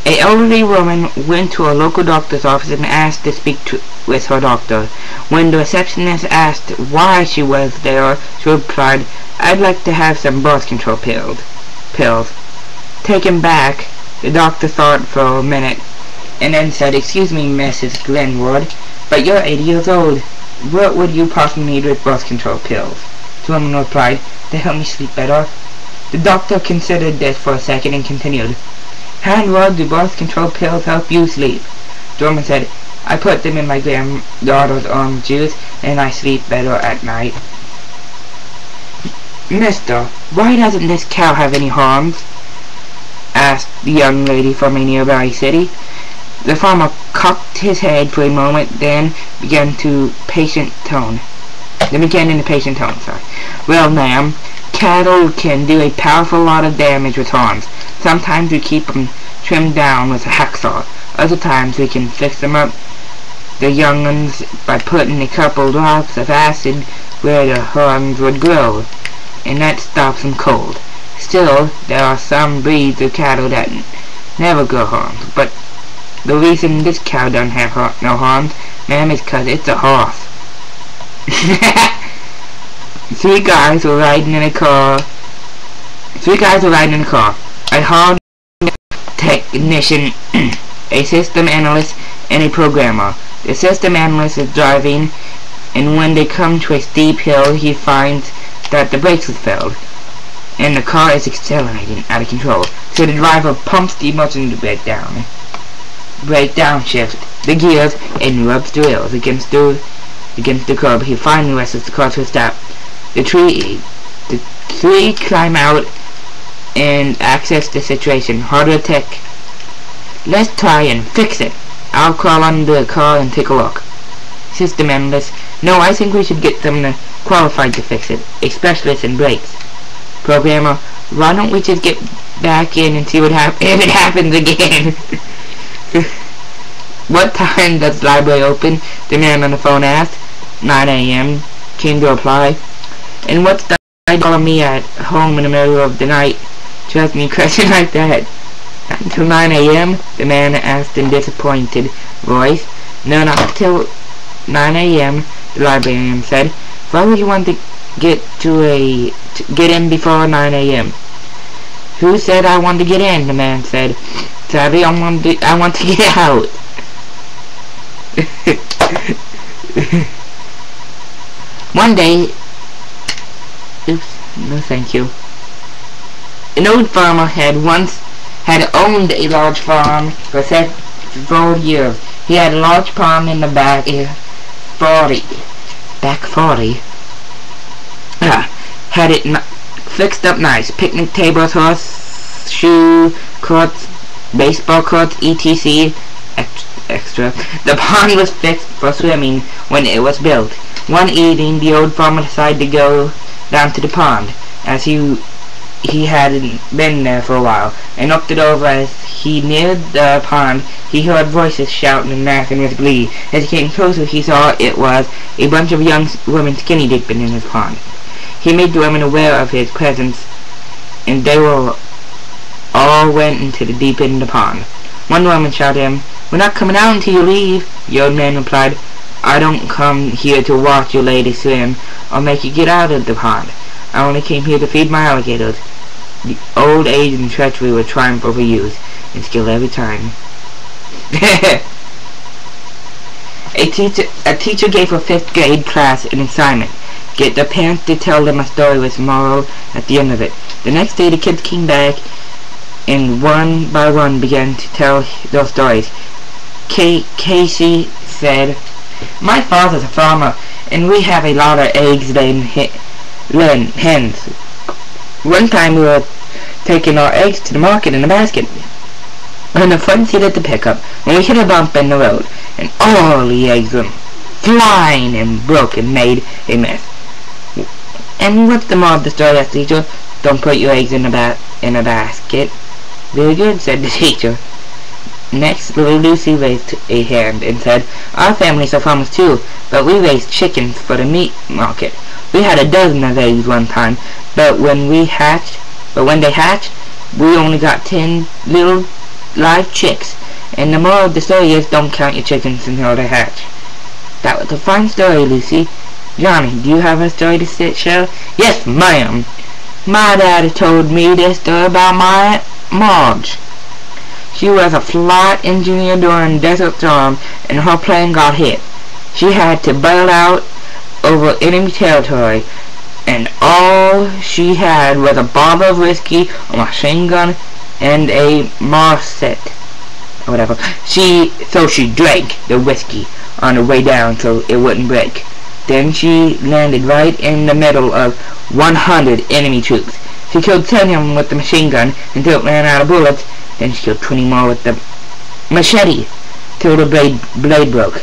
An elderly woman went to a local doctor's office and asked to speak with her doctor. When the receptionist asked why she was there, she replied, "I'd like to have some birth control pills." Taken back, the doctor thought for a minute and then said, "Excuse me, Mrs. Glenwood, but you're 80 years old. What would you possibly need with birth control pills?" The woman replied, "To help me sleep better." The doctor considered this for a second and continued, "How in the world do birth control pills help you sleep?" The woman said, "I put them in my granddaughter's orange juice and I sleep better at night." "Mister, why doesn't this cow have any horns?" asked the young lady from a nearby city. The farmer cocked his head for a moment, then began in a patient tone. "Well, ma'am, cattle can do a powerful lot of damage with horns. Sometimes we keep them trimmed down with a hacksaw. Other times we can fix them up, the young uns, by putting a couple drops of acid where the horns would grow, and that stops them cold. Still, there are some breeds of cattle that never grow horns, but the reason this cow doesn't have no horns, ma'am, is 'cause it's a horse." Three guys were riding in a car. A hard technician, a system analyst, and a programmer. The system analyst is driving, and when they come to a steep hill, he finds that the brakes have failed, and the car is accelerating out of control. So the driver pumps the emergency brake downshift the gears and rubs the wheels against the curb. He finally wrestles the car to a stop. The three climb out and access the situation. Harder tech. "Let's try and fix it. I'll crawl under the car and take a look." System analyst, "No, I think we should get someone qualified to fix it, a specialist in brakes." Programmer, "Why don't we just get back in and see what if it happens again?" "What time does the library open?" the man on the phone asked. 9 a.m. came the reply. "And what's the idea calling me at home in the middle of the night to ask me a question like that?" "Not until 9 a.m., the man asked in disappointed voice. "No, not until 9 a.m., the librarian said. "Why would you want to get in before 9 a.m.? "Who said I wanted to get in?" the man said. "Sadly, I want to get out." One day, no thank you. An old farmer had owned a large farm for several years. He had a large pond in the back 40. Had it fixed up nice. Picnic tables, horseshoe courts, baseball courts, etc. Extra. The pond was fixed for swimming when it was built. One evening, the old farmer decided to go down to the pond, as he hadn't been there for a while, and looked it over. As he neared the pond, he heard voices shouting and laughing with glee. As he came closer, he saw it was a bunch of young women skinny dipping in his pond. He made the women aware of his presence, and they all went into the deep end of the pond. One woman shouted at him, "We're not coming out until you leave." The old man replied, "I don't come here to watch you ladies swim or make you get out of the pond. I only came here to feed my alligators." The old age and treachery would triumph over youth and skill every time. A teacher gave her 5th grade class an assignment. Get the parents to tell them a story with moral at the end of it. The next day the kids came back and one by one began to tell their stories. Casey said, "My father's a farmer, and we have a lot of eggs-laying hens. One time we were taking our eggs to the market in a basket on the front seat of the pickup when we hit a bump in the road, and all the eggs went flying and broke and made a mess." "And what's the moral of the story?" asked the teacher. "Don't put your eggs in a basket." "Very good," said the teacher. Next, little Lucy raised a hand and said, "Our families are farmers too, but we raised chickens for the meat market. We had a dozen of eggs one time, but when they hatched, we only got 10 little live chicks. And the moral of the story is, don't count your chickens until they hatch. That was a fine story, Lucy. Johnny, do you have a story to share? Yes, ma'am. My daddy told me this story about my Marge. She was a flight engineer during Desert Storm, and her plane got hit. She had to bail out over enemy territory, and all she had was a bottle of whiskey, a machine gun, and a marset, or whatever. So she drank the whiskey on the way down so it wouldn't break. Then she landed right in the middle of 100 enemy troops. She killed 10 of them with the machine gun until it ran out of bullets. Then she killed 20 more with the machete till the blade broke.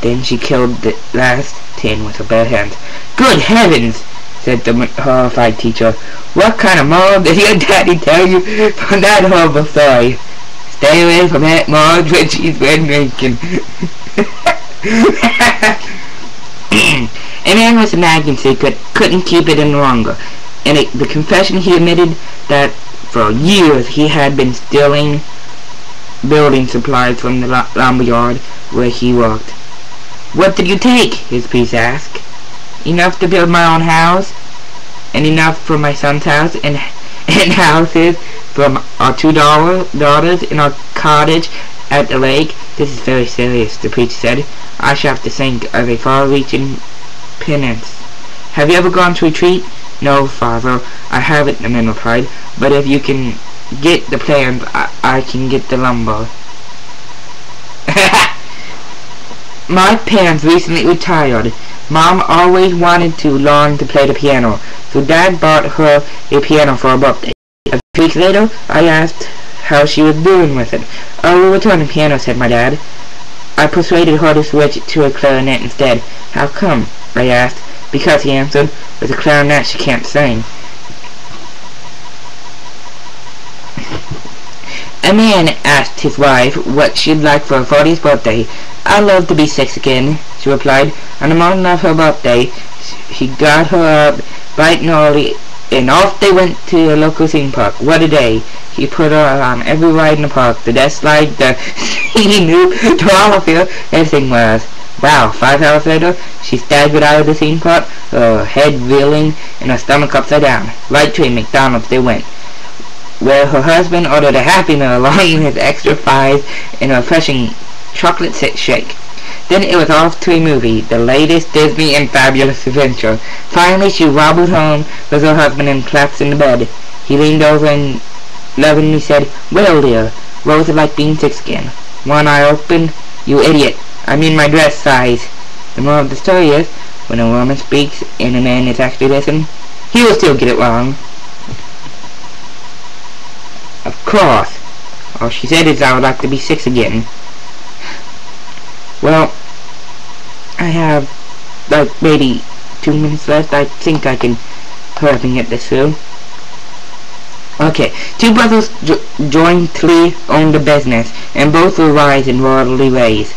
Then she killed the last 10 with her bare hands. Good heavens, said the horrified teacher. What kind of moral did your daddy tell you from that horrible story? Stay away from Aunt Marge when she's been drinking. A man with a nagging secret couldn't keep it any longer, and the confession he admitted that for years he had been stealing building supplies from the lumber yard where he worked. What did you take? His priest asked. Enough to build my own house, and enough for my son's house, and houses from our 2 daughters in our cottage at the lake. This is very serious, the preacher said. I shall have to think of a far-reaching penance. Have you ever gone to retreat? No, Father, I haven't, the man replied. But if you can get the plans, I can get the lumber. My parents recently retired. Mom always wanted to learn to play the piano, so Dad bought her a piano for her birthday. A few weeks later, I asked how she was doing with it. Oh, we'll return the piano, said my dad. I persuaded her to switch to a clarinet instead. How come? I asked. Because, he answered, with a clarinet she can't sing. A man asked his wife what she'd like for her 40th birthday. I'd love to be 6 again, she replied. On the morning of her birthday, he got her up bright and early, and off they went to a local theme park. What a day! He put her on every ride in the park, the death slide, the Timmydoop, the roller field, everything was. Wow, 5 hours later, she staggered out of the theme park, her head reeling and her stomach upside down. Right to a McDonald's they went, where her husband ordered a Happy Meal along with extra fries and a refreshing chocolate shake. Then it was off to a movie, the latest Disney and Fabulous Adventure. Finally, she wobbled home with her husband and collapsed in the bed. He leaned over and lovingly said, Well, dear, what was it like being 6 again? One eye open? You idiot. I mean my dress size. The moral of the story is, when a woman speaks and a man is actually listening, he will still get it wrong. Of course. All she said is I would like to be 6 again. Well, I have like maybe 2 minutes left. I think I can hurry up and get this through. Okay, 2 brothers jointly owned a business, and both were wise and royally raised.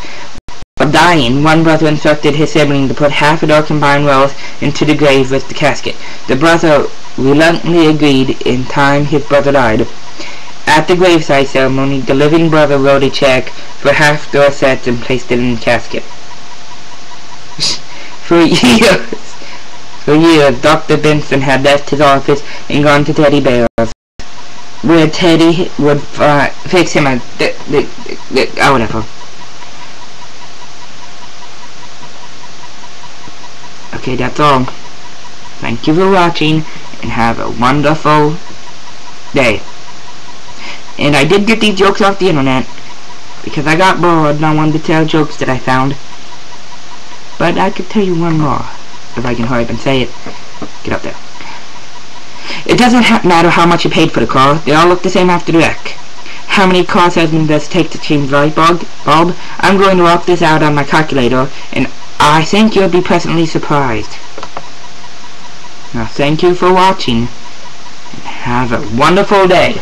While dying, one brother instructed his sibling to put half of their combined wealth into the grave with the casket. The brother reluctantly agreed. In time, his brother died. At the graveside ceremony, the living brother wrote a check for half their assets and placed it in the casket. For years, Dr. Benson had left his office and gone to Teddy Bear's, where Teddy would fix him a whatever. Okay, that's all. Thank you for watching, and have a wonderful day. And I did get these jokes off the internet, because I got bored and I wanted to tell jokes that I found. But I could tell you one more, if I can hurry up and say it. Get up there. It doesn't matter how much you paid for the car, they all look the same after the wreck. How many car salesmen does it take to change the light bulb? I'm going to work this out on my calculator, and I think you'll be pleasantly surprised. Now thank you for watching, and have a wonderful day.